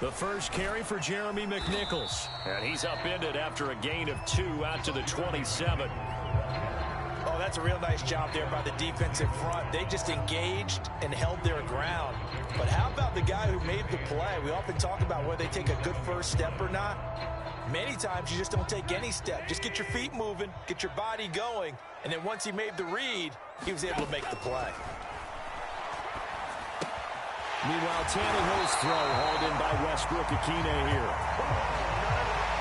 The first carry for Jeremy McNichols. And he's upended after a gain of 2 out to the 27. Oh, that's a real nice job there by the defensive front. They just engaged and held their ground. But how about the guy who made the play? We often talk about whether they take a good first step or not. Many times you just don't take any step. Just get your feet moving, get your body going, and then once he made the read, he was able to make the play. Meanwhile, Tannehill's throw hauled in by Westbrook-Ikhine here.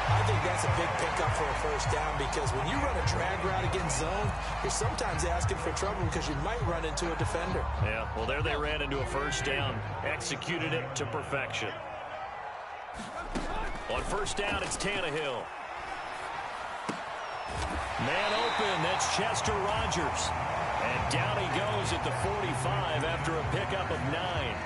I think that's a big pickup for a first down because when you run a drag route against zone, you're sometimes asking for trouble because you might run into a defender. Yeah, well, there they ran into a first down. Executed it to perfection. On first down, it's Tannehill. Man open, that's Chester Rogers. And down he goes at the 45 after a pickup of 9.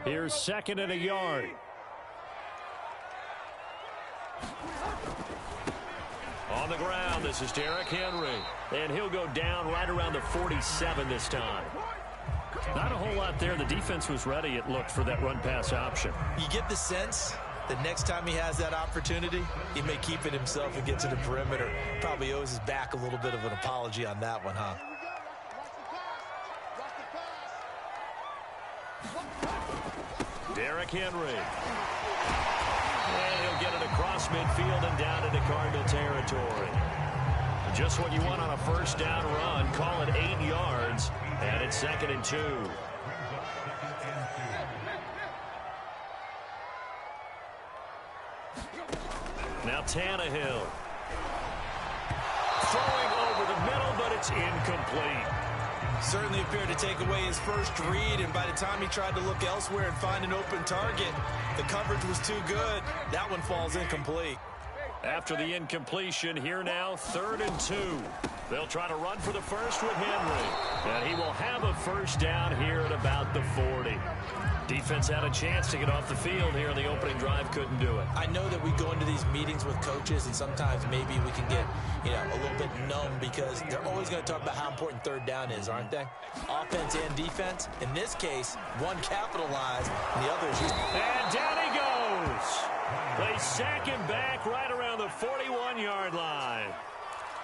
Here's second and a yard. On the ground, this is Derrick Henry. And he'll go down right around the 47 this time. Not a whole lot there. The defense was ready, it looked, for that run-pass option. You get the sense that next time he has that opportunity, he may keep it himself and get to the perimeter. Probably owes his back a little bit of an apology on that one, huh? Derrick Henry. And he'll get it across midfield and down into Cardinal territory. Just what you want on a first down run. Call it 8 yards. And it's second and 2. Now Tannehill. Throwing over the middle, but it's incomplete. Certainly appeared to take away his first read, and by the time he tried to look elsewhere and find an open target, the coverage was too good. That one falls incomplete. After the incompletion, here now, 3rd and 2. They'll try to run for the first with Henry. And he will have a first down here at about the 40. Defense had a chance to get off the field here in the opening drive, couldn't do it. I know that we go into these meetings with coaches, and sometimes maybe we can get, a little bit numb because they're always going to talk about how important third down is, aren't they? Offense and defense. In this case, one capitalized, and the other is used. And down he goes. They sack him back right around the 41-yard line.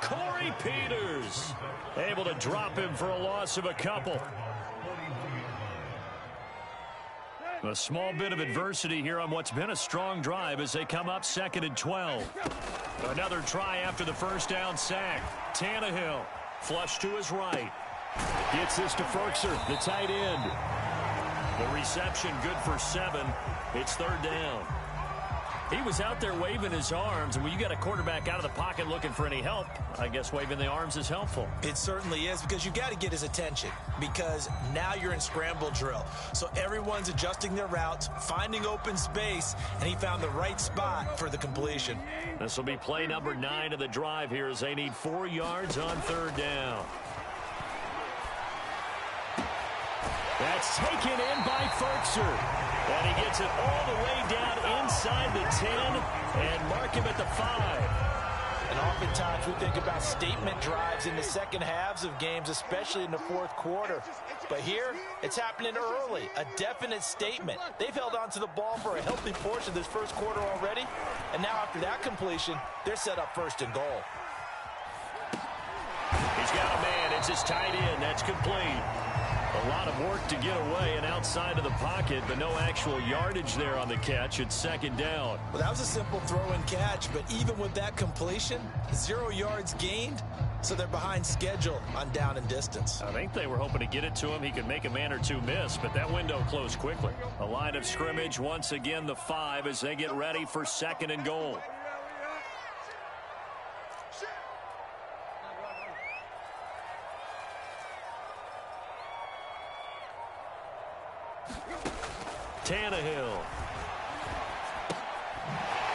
Corey Peters able to drop him for a loss of a couple. A small bit of adversity here on what's been a strong drive as they come up 2nd and 12. Another try after the first down sack. Tannehill flush to his right. Gets this to Ferkser, the tight end. The reception good for 7. It's 3rd down. He was out there waving his arms, and when you got a quarterback out of the pocket looking for any help, I guess waving the arms is helpful. It certainly is, because you got to get his attention, because now you're in scramble drill. So everyone's adjusting their routes, finding open space, and he found the right spot for the completion. This will be play number 9 of the drive here as they need 4 yards on 3rd down. That's taken in by Ferkser. And he gets it all the way down inside the 10 and him at the 5. And oftentimes we think about statement drives in the second halves of games, especially in the fourth quarter. But here, it's happening early, a definite statement. They've held on to the ball for a healthy portion of this first quarter already. And now after that completion, they're set up first and goal. He's got a man. It's his tight end. That's complete. A lot of work to get away and outside of the pocket, but no actual yardage there on the catch. It's second down. Well, that was a simple throw and catch, but even with that completion, 0 yards gained, so they're behind schedule on down and distance. I think they were hoping to get it to him. He could make a man or two miss, but that window closed quickly. A line of scrimmage, once again the 5 as they get ready for second and goal. Tannehill.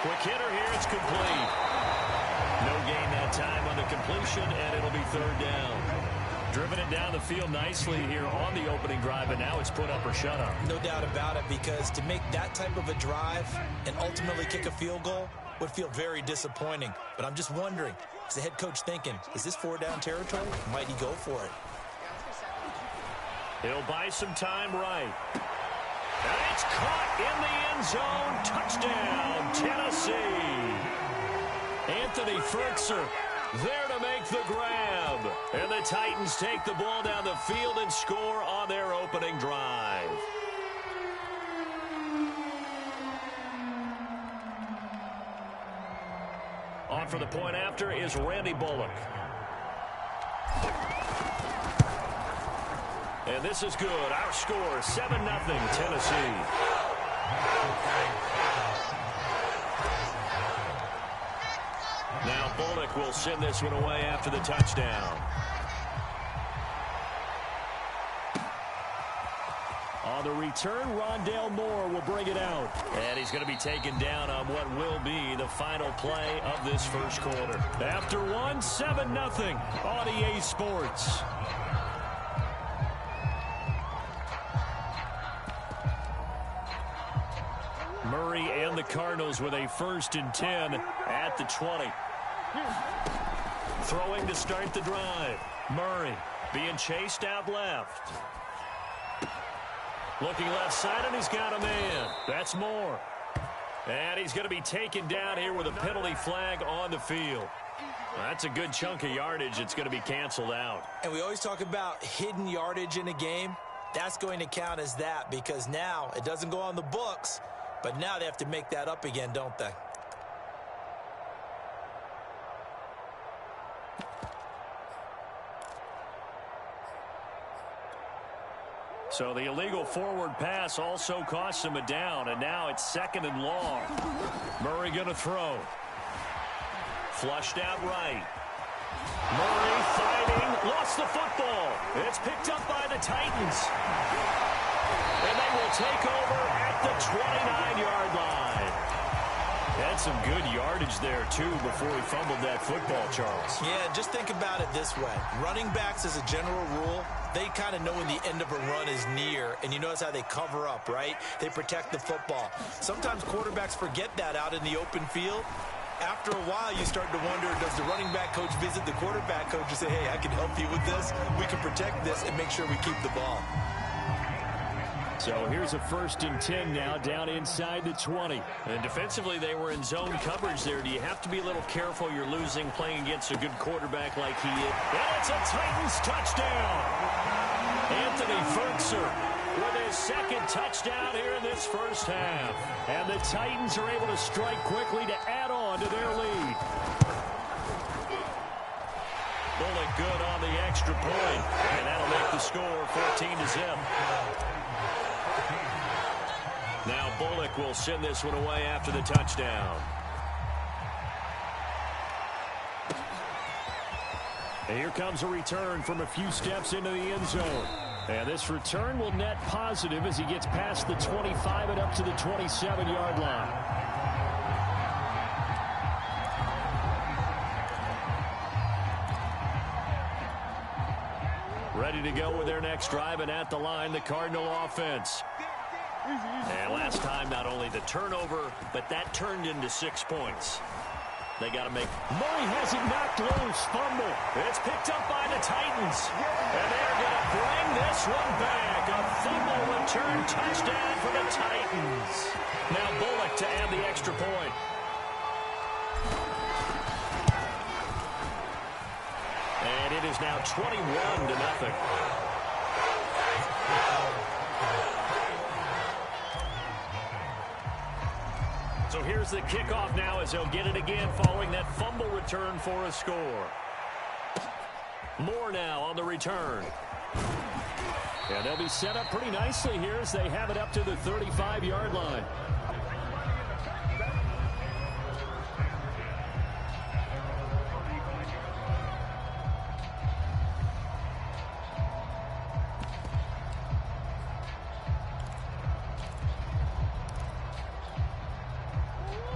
Quick hitter here. It's complete. No gain that time on the completion, and it'll be third down. Driven it down the field nicely here on the opening drive, and now it's put up or shut up. No doubt about it, because to make that type of a drive and ultimately kick a field goal would feel very disappointing. But I'm just wondering, is the head coach thinking, is this 4-down territory? Might he go for it? He'll buy some time right. And it's caught in the end zone. Touchdown, Tennessee. Anthony Ferkser there to make the grab. And the Titans take the ball down the field and score on their opening drive. On for the point after is Randy Bullock. And this is good. Our score, 7-0, Tennessee. Now Bullock will send this one away after the touchdown. On the return, Rondale Moore will bring it out. And he's going to be taken down on what will be the final play of this first quarter. After one, 7-0 on EA Sports. Murray and the Cardinals with a 1st and 10 at the 20. Throwing to start the drive. Murray being chased out left. Looking left side, and he's got a man. That's Moore. And he's going to be taken down here with a penalty flag on the field. That's a good chunk of yardage. It's going to be canceled out. And we always talk about hidden yardage in a game. That's going to count as that, because now it doesn't go on the books. But now they have to make that up again, don't they? So the illegal forward pass also costs him a down, and now it's 2nd and long. Murray going to throw. Flushed out right. Murray fighting, lost the football. It's picked up by the Titans. And they will take over at the 29-yard line. Had some good yardage there, too, before he fumbled that football, Charles. Yeah, just think about it this way. Running backs, as a general rule, they kind of know when the end of a run is near, and you notice how they cover up, right? They protect the football. Sometimes quarterbacks forget that out in the open field. After a while, you start to wonder, does the running back coach visit the quarterback coach and say, hey, I can help you with this. We can protect this and make sure we keep the ball. So here's a 1st and 10 now down inside the 20. And defensively, they were in zone coverage there. Do you have to be a little careful? You're losing playing against a good quarterback like he is. And it's a Titans touchdown. Anthony Ferkser with his 2nd touchdown here in this first half. And the Titans are able to strike quickly to add on to their lead. Bullock good on the extra point. And that'll make the score 14-0. Now Bullock will send this one away after the touchdown. And here comes a return from a few steps into the end zone. And this return will net positive as he gets past the 25 and up to the 27-yard line. Ready to go with their next drive, and at the line, the Cardinal offense. And last time, not only the turnover, but that turned into 6 points. They got to make. Murray has it knocked loose. Fumble. It's picked up by the Titans. And they're going to bring this one back. A fumble return touchdown for the Titans. Now Bullock to add the extra point. And it is now 21-0. So here's the kickoff now as they'll get it again following that fumble return for a score. Moore now on the return. And they'll be set up pretty nicely here as they have it up to the 35-yard line.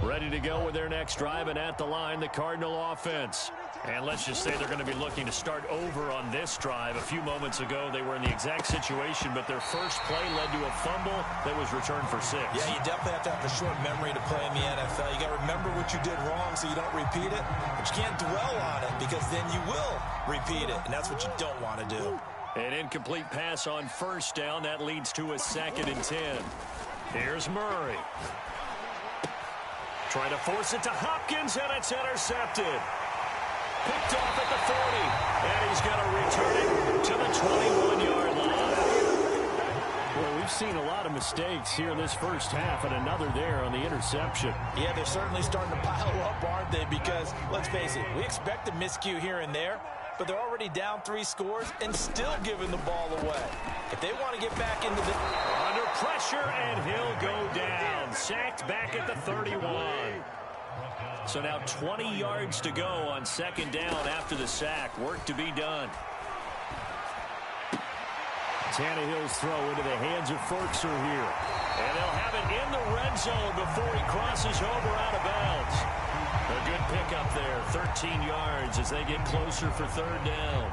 Ready to go with their next drive, and at the line, the Cardinal offense. And let's just say they're going to be looking to start over on this drive. A few moments ago, they were in the exact situation, but their first play led to a fumble that was returned for 6. Yeah, you definitely have to have a short memory to play in the NFL. You got to remember what you did wrong so you don't repeat it, but you can't dwell on it because then you will repeat it, and that's what you don't want to do. An incomplete pass on first down. That leads to a 2nd and 10. Here's Murray. Trying to force it to Hopkins, and it's intercepted. Picked off at the 40, and he's going to return it to the 21-yard line. Well, we've seen a lot of mistakes here in this first half, and another there on the interception. Yeah, they're certainly starting to pile up, aren't they? Because, let's face it, we expect a miscue here and there, but they're already down 3 scores and still giving the ball away. If they want to get back into the... Under pressure, and he'll go down. Sacked back at the 31. So now 20 yards to go on 2nd down after the sack. Work to be done. Tannehill's throw into the hands of Ferkser here. And they'll have it in the red zone before he crosses over out of bounds. A good pickup there, 13 yards as they get closer for 3rd down.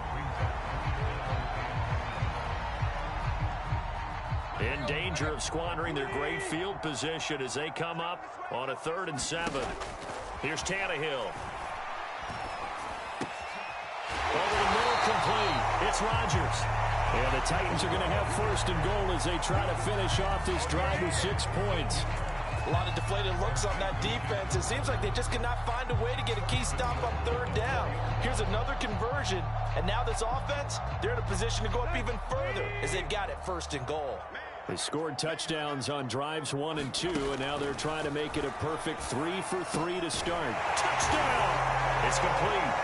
In danger of squandering their great field position as they come up on a 3rd and 7. Here's Tannehill. Over the middle, complete. It's Rodgers. And the Titans are going to have 1st and goal as they try to finish off this drive with 6 points. A lot of deflated looks on that defense. It seems like they just cannot find a way to get a key stop on 3rd down. Here's another conversion, and now this offense, they're in a position to go up even further as they've got it 1st and goal. They scored touchdowns on drives 1 and 2, and now they're trying to make it a perfect 3 for 3 to start. Touchdown! It's complete.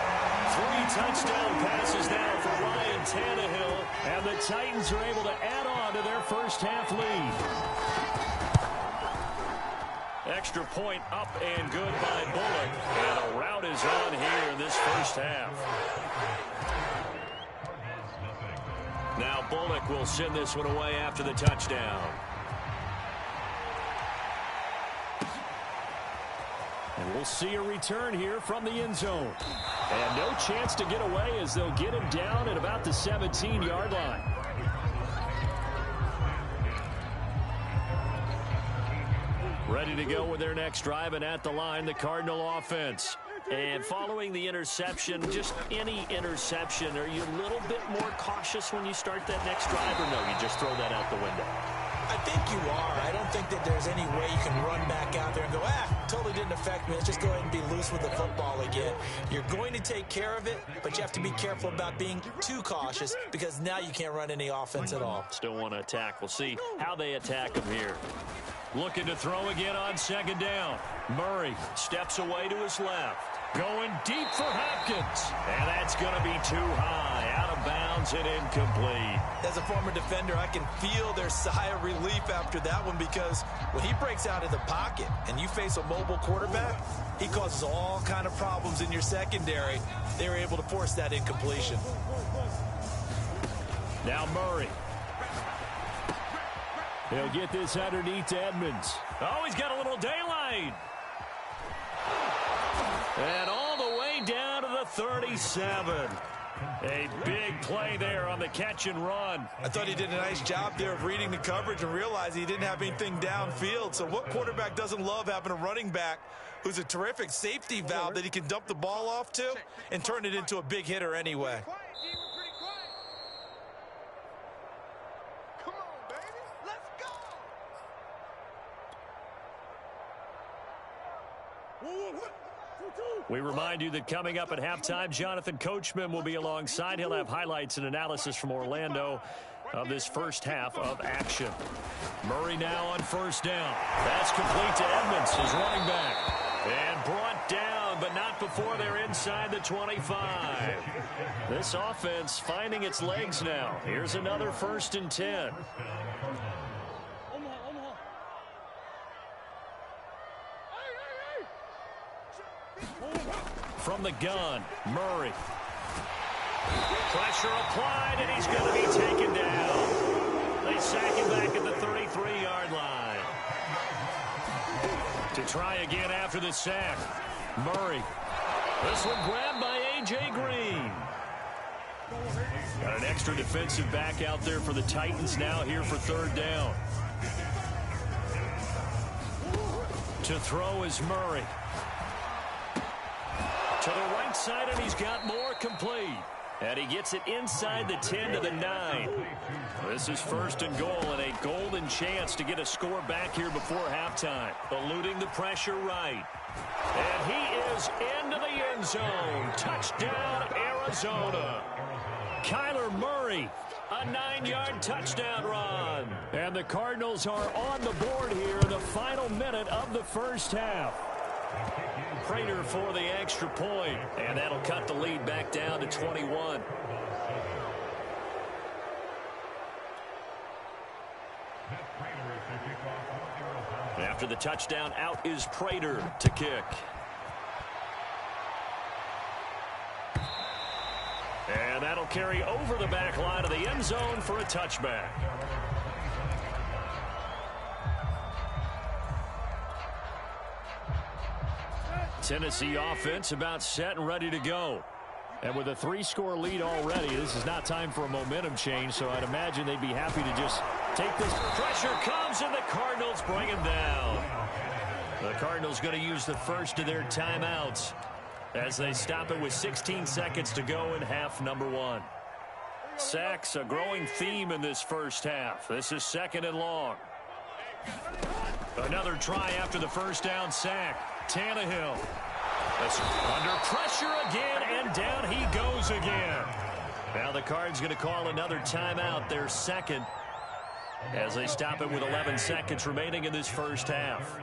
3 touchdown passes now for Ryan Tannehill, and the Titans are able to add on to their first half lead. Extra point up and good by Bullock, and a rout is on here in this first half. Now Bullock will send this one away after the touchdown. And we'll see a return here from the end zone. And no chance to get away as they'll get him down at about the 17-yard line. Ready to go with their next drive, and at the line, the Cardinal offense. And following the interception, just any interception, are you a little bit more cautious when you start that next drive, or no, you just throw that out the window? I think you are. I don't think that there's any way you can run back out there and go, totally didn't affect me. Let's just go ahead and be loose with the football again. You're going to take care of it, but you have to be careful about being too cautious because now you can't run any offense at all. Still want to attack. We'll see how they attack him here. Looking to throw again on 2nd down. Murray steps away to his left. Going deep for Hopkins. And that's going to be too high. Out of bounds and incomplete. As a former defender, I can feel their sigh of relief after that one because when he breaks out of the pocket and you face a mobile quarterback, he causes all kind of problems in your secondary. They were able to force that incompletion. Now Murray. He'll get this underneath to Edmonds. Oh, he's got a little daylight. And all the way down to the 37. A big play there on the catch and run. I thought he did a nice job there of reading the coverage and realizing he didn't have anything downfield. So what quarterback doesn't love having a running back who's a terrific safety valve that he can dump the ball off to and turn it into a big hitter anyway? Come on, baby. Let's go. We remind you that coming up at halftime, Jonathan Coachman will be alongside. He'll have highlights and analysis from Orlando of this first half of action. Murray now on first down. That's complete to Edmonds, his running back. And brought down, but not before they're inside the 25. This offense finding its legs now. Here's another 1st and 10. From the gun, Murray. Pressure applied, and he's going to be taken down. They sack him back at the 33-yard line. To try again after the sack, Murray. This one grabbed by A.J. Green. Got an extra defensive back out there for the Titans now here for 3rd down. To throw is Murray. To the right side, and he's got more complete. And he gets it inside the 10 to the 9. This is 1st and goal, and a golden chance to get a score back here before halftime. Eluding the pressure right. And he is into the end zone. Touchdown, Arizona. Kyler Murray, a 9-yard touchdown run. And the Cardinals are on the board here in the final minute of the first half. Prater for the extra point, and that'll cut the lead back down to 21. After the touchdown, out is Prater to kick. And that'll carry over the back line of the end zone for a touchback. Tennessee offense about set and ready to go. And with a 3-score lead already, this is not time for a momentum change, so I'd imagine they'd be happy to just take this. Pressure comes, and the Cardinals bring him down. The Cardinals going to use the first of their timeouts as they stop it with 16 seconds to go in half number 1. Sacks, a growing theme in this first half. This is 2nd and long. Another try after the first down sack. Tannehill. That's under pressure again, and down he goes again. Now the Cards going to call another timeout, their 2nd, as they stop it with 11 seconds remaining in this first half.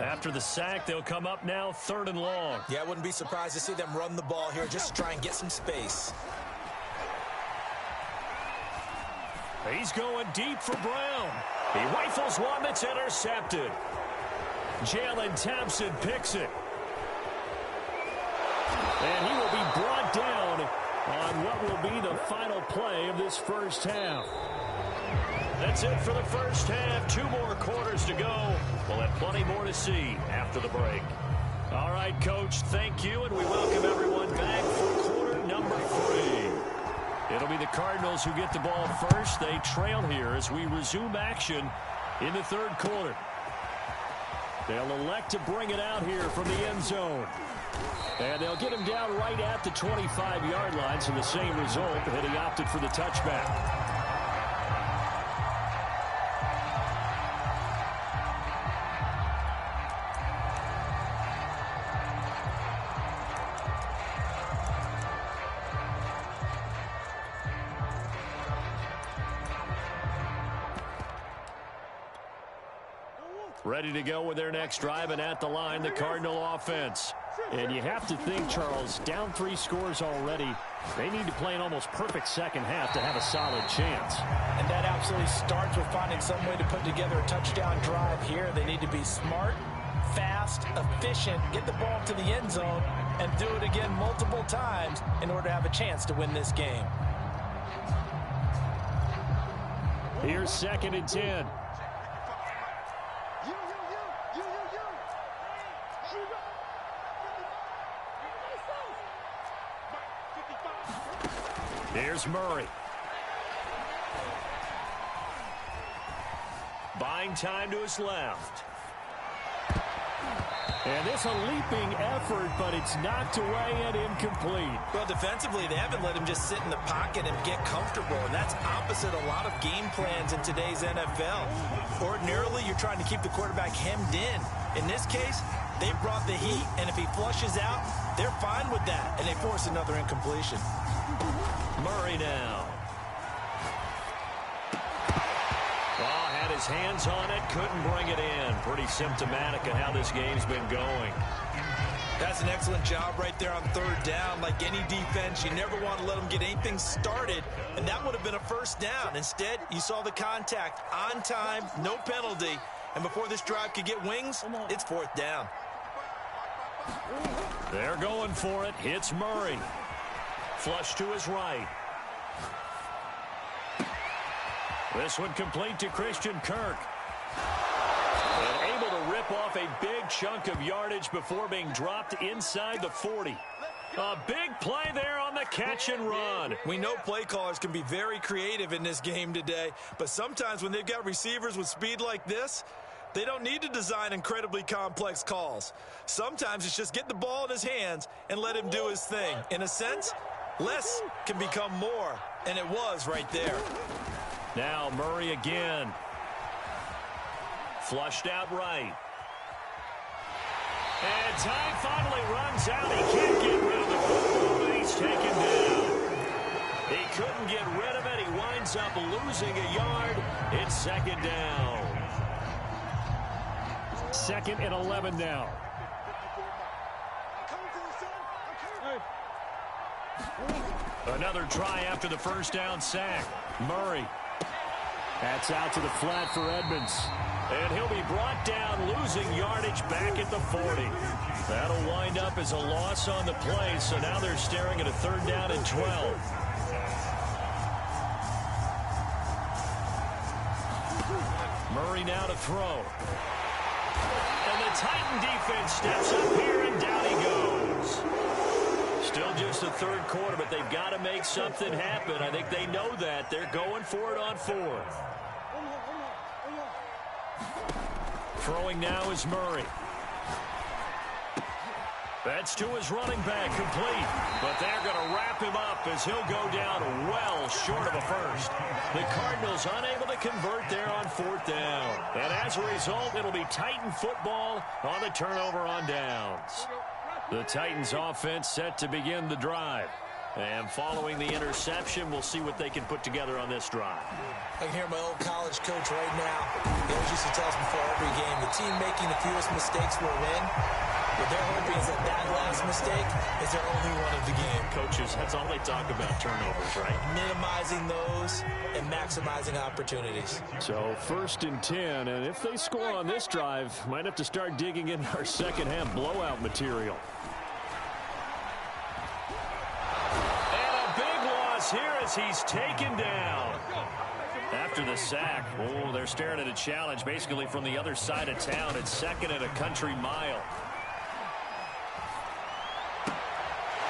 After the sack, they'll come up now 3rd and long. Yeah, I wouldn't be surprised to see them run the ball here just to try and get some space. He's going deep for Brown. He rifles one that's intercepted. Jalen Thompson picks it. And he will be brought down on what will be the final play of this first half. That's it for the first half. 2 more quarters to go. We'll have plenty more to see after the break. All right, Coach, thank you, and we welcome everyone back for quarter number 3. It'll be the Cardinals who get the ball first. They trail here as we resume action in the 3rd quarter. They'll elect to bring it out here from the end zone. And they'll get him down right at the 25-yard line, so the same result, and he opted for the touchback. Ready to go with their next drive, and at the line, the Cardinal offense. And you have to think, Charles, down 3 scores already. They need to play an almost perfect second half to have a solid chance. And that absolutely starts with finding some way to put together a touchdown drive here. They need to be smart, fast, efficient, get the ball to the end zone, and do it again multiple times in order to have a chance to win this game. Here's 2nd and 10. Here's Murray. Buying time to his left. And this a leaping effort, but it's knocked away and incomplete. Well, defensively, they haven't let him just sit in the pocket and get comfortable, and that's opposite a lot of game plans in today's NFL. Ordinarily, you're trying to keep the quarterback hemmed in. In this case, they brought the heat, and if he flushes out, they're fine with that, and they force another incompletion. Murray now. Oh, had his hands on it, couldn't bring it in. Pretty symptomatic of how this game's been going. That's an excellent job right there on third down. Like any defense, you never want to let them get anything started, and that would have been a first down. Instead, you saw the contact on time, no penalty, and before this drive could get wings, it's fourth down. They're going for it. Hits Murray. Flush to his right. This one complete to Christian Kirk. And able to rip off a big chunk of yardage before being dropped inside the 40. A big play there on the catch and run. We know play callers can be very creative in this game today, but sometimes when they've got receivers with speed like this, they don't need to design incredibly complex calls. Sometimes it's just get the ball in his hands and let him do his thing. In a sense, less can become more, and it was right there. Now Murray again. Flushed out right. And time finally runs out. He can't get rid of the football, but he's taken down. He couldn't get rid of it. He winds up losing a yard. It's second down. 2nd and 11 now. Another try after the first down sack. Murray. That's out to the flat for Edmonds. And he'll be brought down, losing yardage back at the 40. That'll wind up as a loss on the play, so now they're staring at a third down and 12. Murray now to throw. And the Titan defense steps up here, and down he goes. Still just the third quarter, but they've got to make something happen. I think they know that. They're going for it on fourth. Throwing now is Murray. That's to his running back, complete. But they're going to wrap him up as he'll go down well short of a first. The Cardinals unable to convert there on fourth down. And as a result, it'll be Titan football on the turnover on downs. The Titans offense set to begin the drive. And following the interception, we'll see what they can put together on this drive. I can hear my old college coach right now. He always used to tell us before every game, the team making the fewest mistakes will win. What they're hoping is that last mistake is their only one of the game. Coaches, that's all they talk about, turnovers, right? Minimizing those and maximizing opportunities. So 1st and 10, and if they score on this drive, might have to start digging in our second half blowout material. Here as he's taken down. After the sack, they're staring at a challenge basically from the other side of town. It's 2nd and a country mile.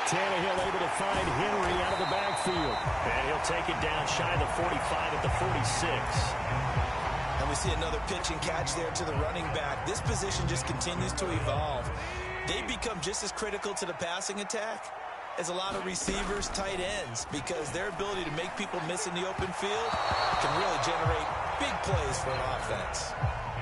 Tannehill able to find Henry out of the backfield. And he'll take it down shy of the 45 at the 46. And we see another pitch and catch there to the running back. This position just continues to evolve. They become just as critical to the passing attack as a lot of receivers, tight ends, because their ability to make people miss in the open field can really generate big plays for an offense.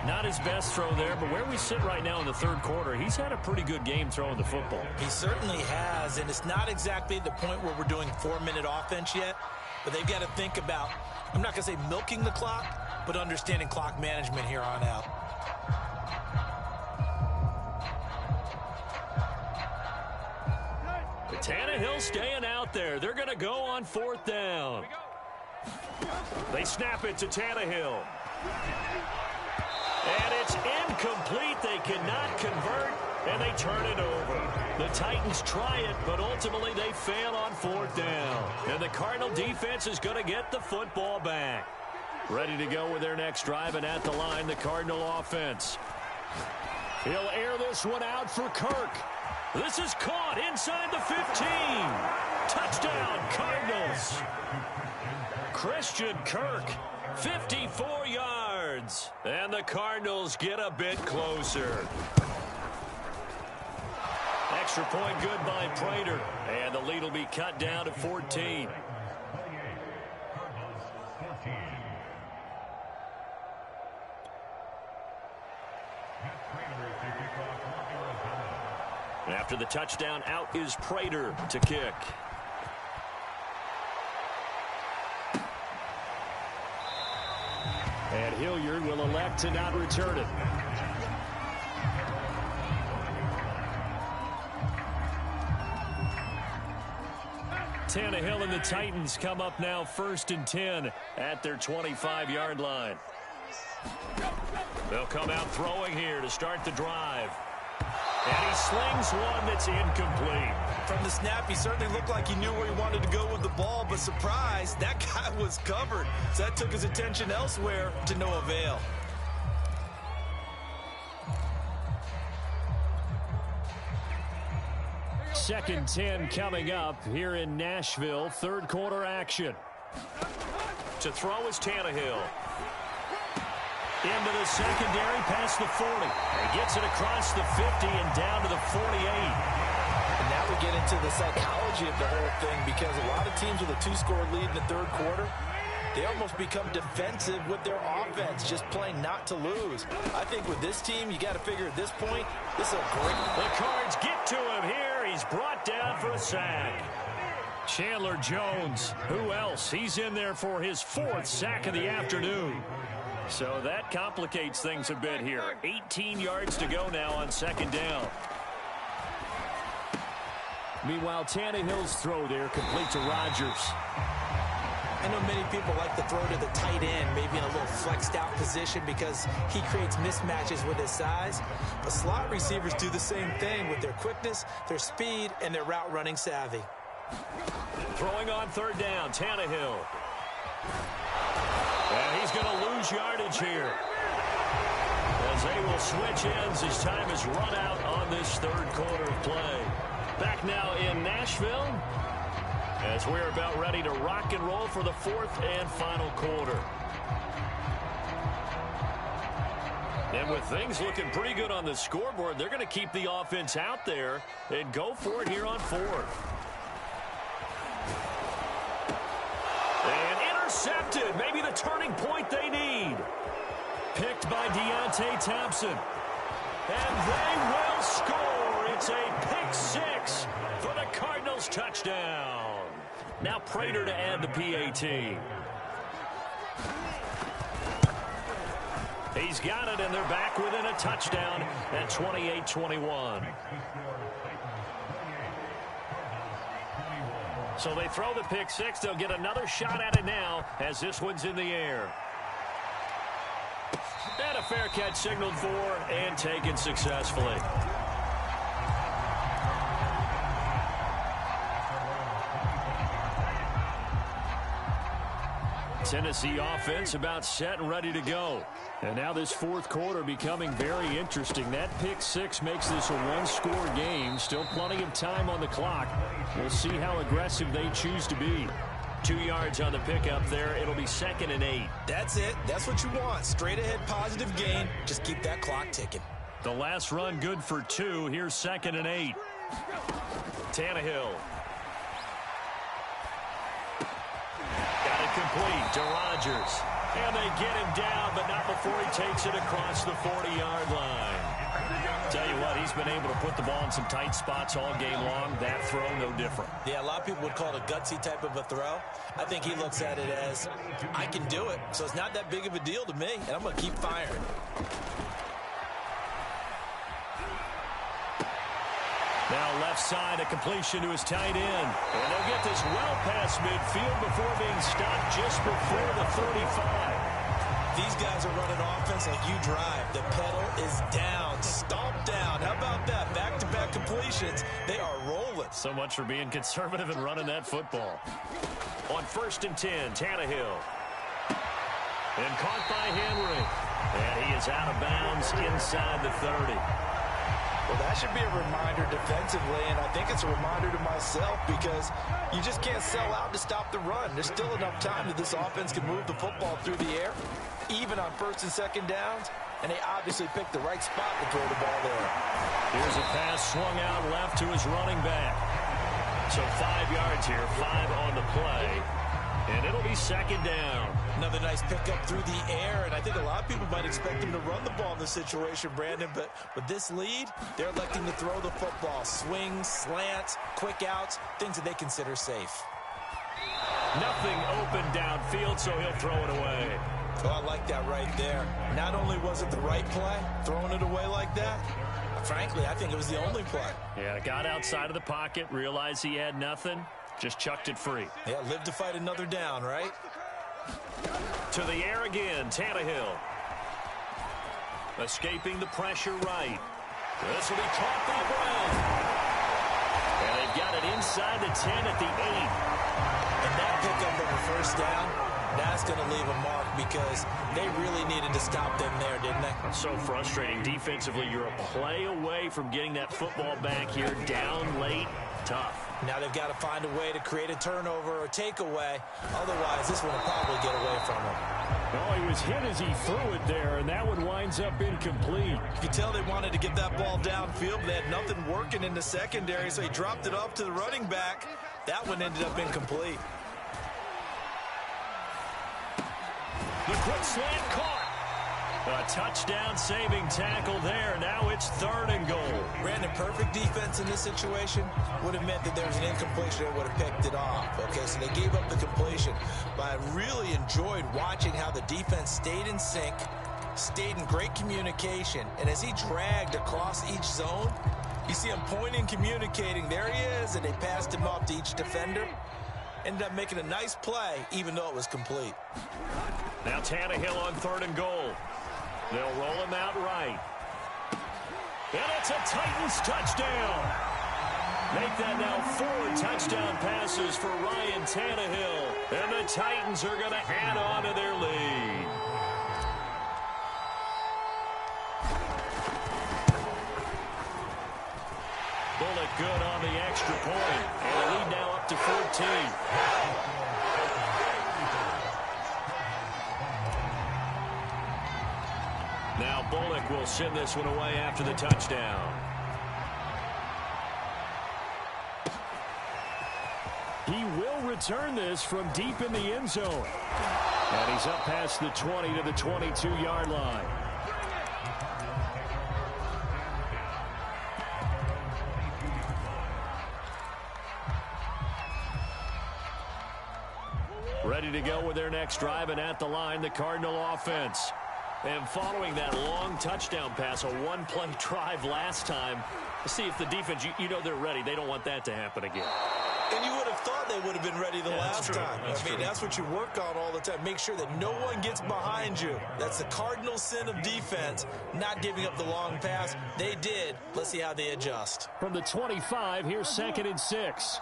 Not his best throw there, but where we sit right now in the third quarter, he's had a pretty good game throwing the football. He certainly has, and it's not exactly the point where we're doing 4-minute offense yet, but they've got to think about, I'm not going to say milking the clock, but understanding clock management here on out. Tannehill staying out there. They're going to go on fourth down. They snap it to Tannehill. And it's incomplete. They cannot convert, and they turn it over. The Titans try it, but ultimately they fail on fourth down. And the Cardinal defense is going to get the football back. Ready to go with their next drive, and at the line, the Cardinal offense. He'll air this one out for Kirk. This is caught inside the 15. Touchdown, Cardinals. Christian Kirk, 54 yards. And the Cardinals get a bit closer. Extra point good by Prater. And the lead will be cut down to 14. After the touchdown, out is Prater to kick. And Hilliard will elect to not return it. Tannehill and the Titans come up now 1st and 10 at their 25-yard line. They'll come out throwing here to start the drive. And he slings one that's incomplete. From the snap, he certainly looked like he knew where he wanted to go with the ball, but surprise, that guy was covered. So that took his attention elsewhere to no avail. Second 10 coming up here in Nashville. Third quarter action. To throw is Tannehill. Into the secondary, past the 40. He gets it across the 50 and down to the 48. And now we get into the psychology of the whole thing, because a lot of teams with a 2-score lead in the third quarter, they almost become defensive with their offense, just playing not to lose. I think with this team, you got to figure at this point, this is a great... The Cards get to him here. He's brought down for a sack. Chandler Jones, who else? He's in there for his 4th sack of the afternoon. So that complicates things a bit here. 18 yards to go now on second down. Meanwhile, Tannehill's throw there complete to Rodgers. I know many people like to throw to the tight end, maybe in a little flexed out position because he creates mismatches with his size. But slot receivers do the same thing with their quickness, their speed, and their route running savvy. Throwing on third down, Tannehill. And he's going to lose yardage here, as they will switch ends as time is run out on this third quarter of play. Back now in Nashville, as we're about ready to rock and roll for the 4th and final quarter. And with things looking pretty good on the scoreboard, they're going to keep the offense out there and go for it here on 4th. And intercepted. Maybe the turning point they need. Picked by Deontay Thompson. And they will score. It's a pick 6 for the Cardinals touchdown. Now Prater to add the PAT. He's got it, and they're back within a touchdown at 28-21. So they throw the pick 6. They'll get another shot at it now as this one's in the air. And a fair catch signaled for and taken successfully. Tennessee offense about set and ready to go. And now this fourth quarter becoming very interesting. That pick 6 makes this a one-score game. Still plenty of time on the clock. We'll see how aggressive they choose to be. 2 yards on the pickup there. It'll be 2nd and 8. That's it. That's what you want. Straight ahead positive gain. Just keep that clock ticking. The last run good for 2. Here's 2nd and 8. Tannehill. Got it complete to Rodgers. And they get him down, but not before he takes it across the 40-yard line. Tell you what, he's been able to put the ball in some tight spots all game long. That throw, no different. Yeah, a lot of people would call it a gutsy type of a throw. I think he looks at it as, I can do it, so it's not that big of a deal to me, and I'm going to keep firing. Now left side, a completion to his tight end. And they'll get this well past midfield before being stopped just before the 35. These guys are running offense like you drive. The pedal is down, stomped down. How about that? Back-to-back completions. They are rolling. So much for being conservative and running that football. On 1st and 10, Tannehill. And caught by Henry. And he is out of bounds inside the 30. Well, that should be a reminder defensively, and I think it's a reminder to myself because you just can't sell out to stop the run. There's still enough time that this offense can move the football through the air, even on first and second downs, and they obviously picked the right spot to throw the ball there. Here's a pass swung out left to his running back. So 5 yards here, 5 on the play, and it'll be second down. Another nice pickup through the air, and I think a lot of people might expect him to run the ball in this situation, Brandon, but with this lead, they're electing to throw the football. Swings, slants, quick outs, things that they consider safe. Nothing open downfield, so he'll throw it away. Oh, I like that right there. Not only was it the right play, throwing it away like that, frankly, I think it was the only play. Yeah, got outside of the pocket, realized he had nothing, just chucked it free. Yeah, live to fight another down, right? To the air again, Tannehill. Escaping the pressure right. This will be caught by Brown. And they've got it inside the 10 at the 8. And that pickup of a first down, that's going to leave a mark because they really needed to stop them there, didn't they? So frustrating. Defensively, you're a play away from getting that football back here. Down late, tough. Now they've got to find a way to create a turnover or takeaway. Otherwise, this one will probably get away from him. Oh, he was hit as he threw it there, and that one winds up incomplete. You could tell they wanted to get that ball downfield, but they had nothing working in the secondary, so he dropped it off to the running back. That one ended up incomplete. The quick slant caught. A touchdown-saving tackle there. Now it's 3rd and goal. Brandon, perfect defense in this situation would have meant that there was an incompletion that would have picked it off. Okay, so they gave up the completion. But I really enjoyed watching how the defense stayed in sync, stayed in great communication, and as he dragged across each zone, you see him pointing, communicating. There he is, and they passed him off to each defender. Ended up making a nice play, even though it was complete. Now Tannehill on 3rd and goal. They'll roll him out right. And it's a Titans touchdown. Make that now 4 touchdown passes for Ryan Tannehill. And the Titans are going to add on to their lead. Bullet good on the extra point. And the lead now up to 14. Now Bullock will send this one away after the touchdown. He will return this from deep in the end zone. And he's up past the 20 to the 22-yard line. Ready to go with their next drive, and at the line, the Cardinal offense. And following that long touchdown pass, a one-play drive last time, see if the defense, you know they're ready. They don't want that to happen again. And you would have thought they would have been ready the last time. That's what you work on all the time. Make sure that no one gets behind you. That's the cardinal sin of defense, not giving up the long pass. They did. Let's see how they adjust. From the 25, here's 2nd and 6.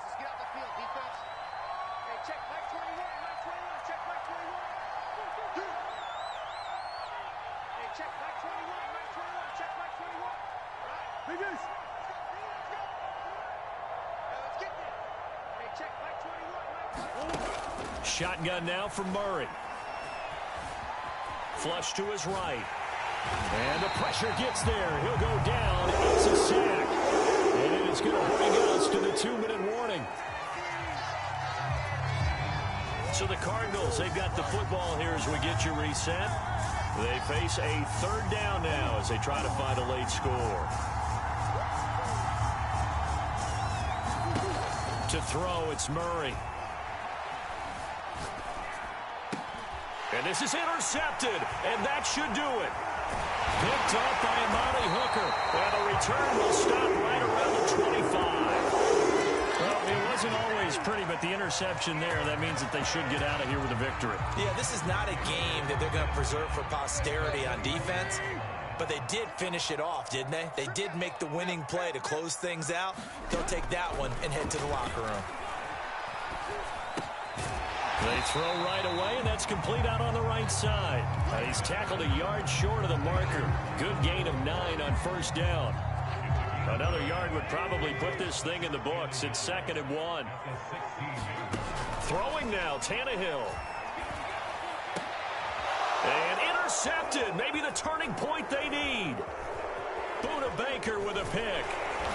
Shotgun now from Murray. Flush to his right. And the pressure gets there. He'll go down. It's a sack. And it is going to bring us to the 2-minute warning. So the Cardinals, they've got the football here as we get you reset. They face a 3rd down now as they try to find a late score. To throw, it's Murray. And this is intercepted, and that should do it. Picked up by Amani Hooker, and the return will stop right around the 25. Well, it wasn't always pretty, but the interception there, that means that they should get out of here with a victory. Yeah, this is not a game that they're going to preserve for posterity on defense, but they did finish it off, didn't they? They did make the winning play to close things out. They'll take that one and head to the locker room. They throw right away, and that's complete out on the right side. He's tackled a yard short of the marker. Good gain of 9 on 1st down. Another yard would probably put this thing in the books. It's 2nd and 1. Throwing now, Tannehill. And intercepted. Maybe the turning point they need. Buda Baker with a pick.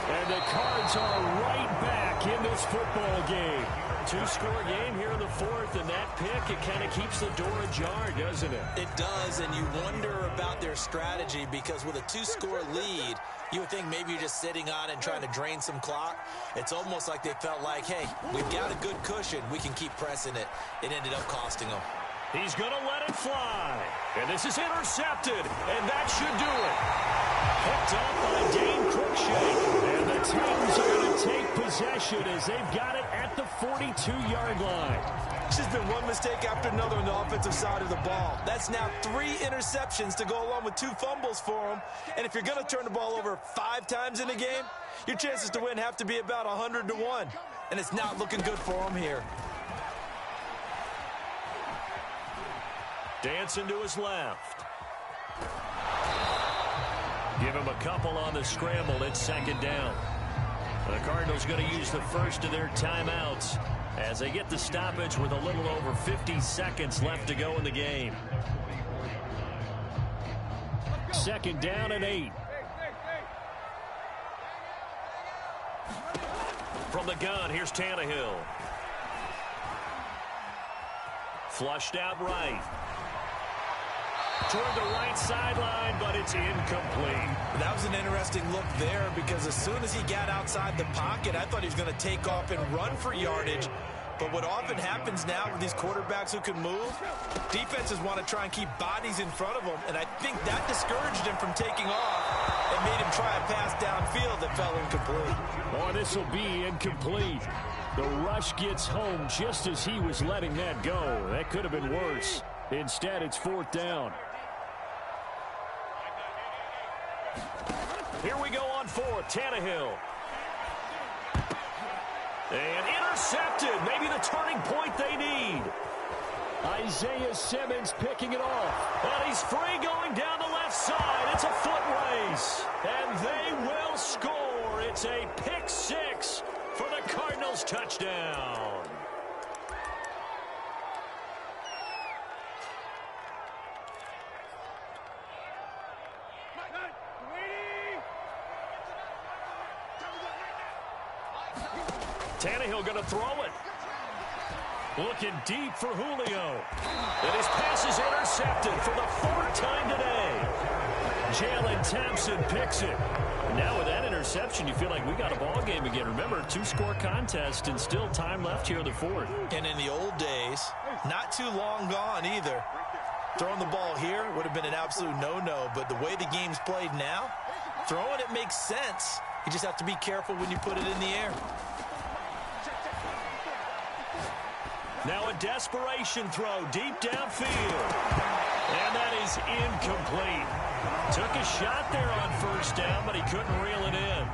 And the Cards are right back in this football game. 2-score game here in the 4th, and that pick, it kind of keeps the door ajar, doesn't it? It does, and you wonder about their strategy because with a 2-score lead, you would think maybe you're just sitting on it and trying to drain some clock. It's almost like they felt like, hey, we've got a good cushion. We can keep pressing it. It ended up costing them. He's going to let it fly. And this is intercepted, and that should do it. Picked up by Dane Cruikshank. And the Titans are going to take possession as they've got it at the 42-yard line. It's just been one mistake after another on the offensive side of the ball. That's now 3 interceptions to go along with 2 fumbles for them. And if you're going to turn the ball over 5 times in a game, your chances to win have to be about 100 to 1. And it's not looking good for them here. Dancing to his left. Give him a couple on the scramble. It's 2nd down. The Cardinals going to use the first of their timeouts as they get the stoppage with a little over 50 seconds left to go in the game. 2nd down and 8. From the gun, here's Tannehill. Flushed out right. Toward the right sideline, but it's incomplete. That was an interesting look there because as soon as he got outside the pocket, I thought he was going to take off and run for yardage. But what often happens now with these quarterbacks who can move, defenses want to try and keep bodies in front of them, and I think that discouraged him from taking off and made him try a pass downfield that fell incomplete. Oh, this will be incomplete. The rush gets home just as he was letting that go. That could have been worse. Instead, it's 4th down. Here we go on 4th. Tannehill. And intercepted. Maybe the turning point they need. Isaiah Simmons picking it off. And he's free going down the left side. It's a foot race. And they will score. It's a pick 6 for the Cardinals touchdown. Tannehill going to throw it. Looking deep for Julio. And his pass is intercepted for the 4th time today. Jalen Thompson picks it. Now with that interception, you feel like we got a ball game again. Remember, 2-score contest and still time left here in the 4th. And in the old days, not too long gone either. Throwing the ball here would have been an absolute no-no. But the way the game's played now, throwing it makes sense. You just have to be careful when you put it in the air. Now a desperation throw deep downfield. And that is incomplete. Took a shot there on 1st down, but he couldn't reel it in.